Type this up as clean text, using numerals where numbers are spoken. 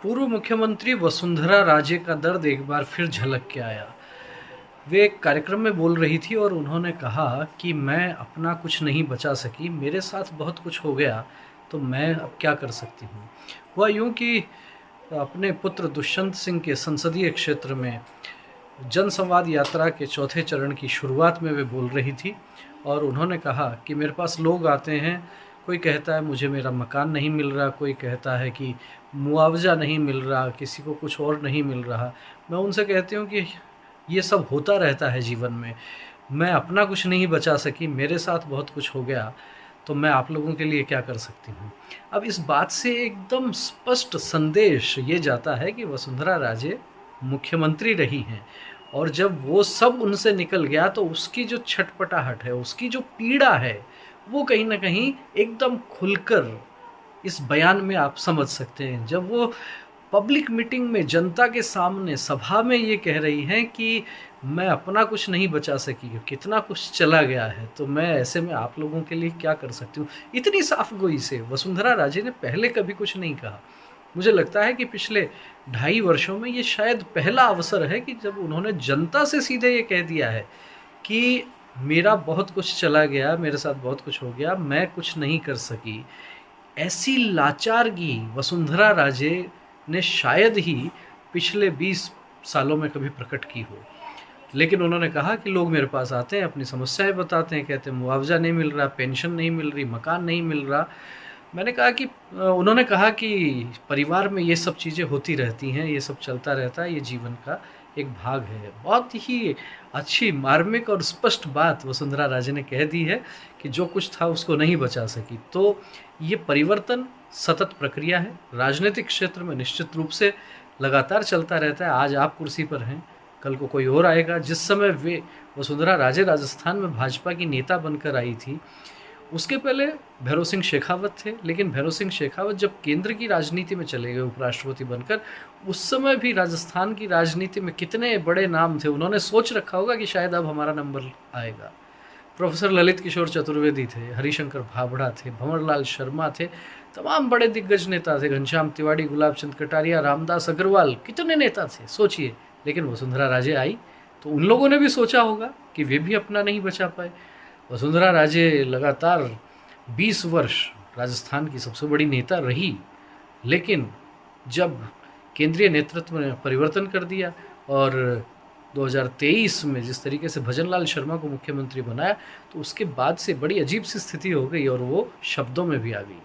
पूर्व मुख्यमंत्री वसुंधरा राजे का दर्द एक बार फिर झलक के आया। वे एक कार्यक्रम में बोल रही थी और उन्होंने कहा कि मैं अपना कुछ नहीं बचा सकी, मेरे साथ बहुत कुछ हो गया, तो मैं अब क्या कर सकती हूँ। हुआ यूँ कि अपने पुत्र दुष्यंत सिंह के संसदीय क्षेत्र में जनसंवाद यात्रा के चौथे चरण की शुरुआत में वे बोल रही थी और उन्होंने कहा कि मेरे पास लोग आते हैं, कोई कहता है मुझे मेरा मकान नहीं मिल रहा, कोई कहता है कि मुआवजा नहीं मिल रहा, किसी को कुछ और नहीं मिल रहा। मैं उनसे कहती हूँ कि ये सब होता रहता है जीवन में, मैं अपना कुछ नहीं बचा सकी, मेरे साथ बहुत कुछ हो गया, तो मैं आप लोगों के लिए क्या कर सकती हूँ। अब इस बात से एकदम स्पष्ट संदेश ये जाता है कि वसुंधरा राजे मुख्यमंत्री रही हैं और जब वो सब उनसे निकल गया तो उसकी जो छटपटाहट है, उसकी जो पीड़ा है, वो कहीं न कहीं एकदम खुलकर इस बयान में आप समझ सकते हैं। जब वो पब्लिक मीटिंग में जनता के सामने सभा में ये कह रही हैं कि मैं अपना कुछ नहीं बचा सकी, कितना कुछ चला गया है, तो मैं ऐसे में आप लोगों के लिए क्या कर सकती हूँ। इतनी साफ गोई से वसुंधरा राजे ने पहले कभी कुछ नहीं कहा। मुझे लगता है कि पिछले 2.5 वर्षों में ये शायद पहला अवसर है कि जब उन्होंने जनता से सीधे ये कह दिया है कि मेरा बहुत कुछ चला गया, मेरे साथ बहुत कुछ हो गया, मैं कुछ नहीं कर सकी। ऐसी लाचारगी वसुंधरा राजे ने शायद ही पिछले 20 सालों में कभी प्रकट की हो। लेकिन उन्होंने कहा कि लोग मेरे पास आते हैं, अपनी समस्याएं बताते हैं, कहते हैं मुआवजा नहीं मिल रहा, पेंशन नहीं मिल रही, मकान नहीं मिल रहा। मैंने कहा कि उन्होंने कहा कि परिवार में ये सब चीज़ें होती रहती हैं, ये सब चलता रहता है, ये जीवन का एक भाग है। बहुत ही अच्छी मार्मिक और स्पष्ट बात वसुंधरा राजे ने कह दी है कि जो कुछ था उसको नहीं बचा सकी। तो ये परिवर्तन सतत प्रक्रिया है, राजनीतिक क्षेत्र में निश्चित रूप से लगातार चलता रहता है। आज आप कुर्सी पर हैं, कल को कोई और आएगा। जिस समय वे वसुंधरा राजे राजस्थान में भाजपा की नेता बनकर आई थी, उसके पहले भैरों सिंह शेखावत थे, लेकिन भैरों सिंह शेखावत जब केंद्र की राजनीति में चले गए उपराष्ट्रपति बनकर, उस समय भी राजस्थान की राजनीति में कितने बड़े नाम थे। उन्होंने सोच रखा होगा कि शायद अब हमारा नंबर आएगा। प्रोफेसर ललित किशोर चतुर्वेदी थे, हरिशंकर भाभड़ा थे, भंवरलाल शर्मा थे, तमाम बड़े दिग्गज नेता थे, घनश्याम तिवारी, गुलाब चंद कटारिया, रामदास अग्रवाल, कितने नेता थे सोचिए। लेकिन वसुंधरा राजे आई तो उन लोगों ने भी सोचा होगा कि वे भी अपना नहीं बचा पाए। वसुंधरा राजे लगातार 20 वर्ष राजस्थान की सबसे बड़ी नेता रही, लेकिन जब केंद्रीय नेतृत्व ने परिवर्तन कर दिया और 2023 में जिस तरीके से भजनलाल शर्मा को मुख्यमंत्री बनाया, तो उसके बाद से बड़ी अजीब सी स्थिति हो गई और वो शब्दों में भी आ गई।